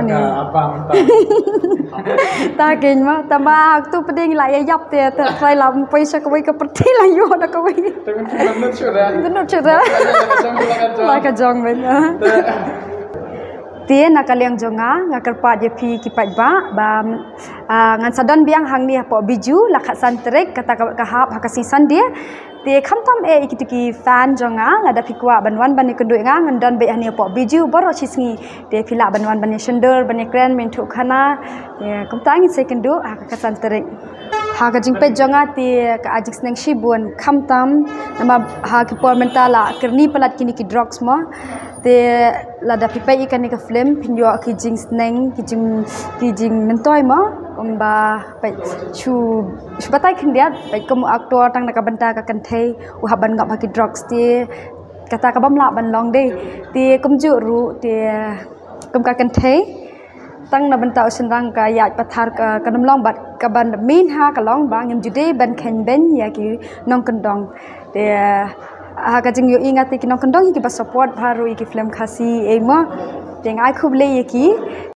ni. Abang Ta king mah tambah tu peding la ya yap te trai la pai sa kawai ka perti la yo da kawai. Tapi menurut sudah. Menurut cerita. La ka jong men. Tie nak kaliang jonga ngakar pat je pi kipat ba ngan sadon biang hang ni po biju la khat santrek kata ka hap hakasisan dia tie khamtam ikitiki fan jonga la da pikwa banwan bani kundu nga ngan be ani po biju boro chisngi tie pila banwan bani shendor bani kren min thu khana ya kumtangi sekendu ka santrek ha ka jingpe jonga tie ka ajik sneng shibun khamtam nama ha ki por mentala kerni palat kini ki drugs mo te lada pipai ikan ni ka film pinjo ki jing sneng ki jing mentoy mo ba pai chu batai khindia pai kamu aktor tang na ka banta ka kanthei u haban ngap ki drugs te kata ka bamla ban long de te kumju ru te kum ka kanthei tang na banta usenrang ka ya pathar ka kanamlong bat ka ban min ha ka long bang yam jude ban khen ben ya ki nong kandong te aga jing yo ingat ki nong kandong ki ba support baru ki film khasi ema teng ai khub le ki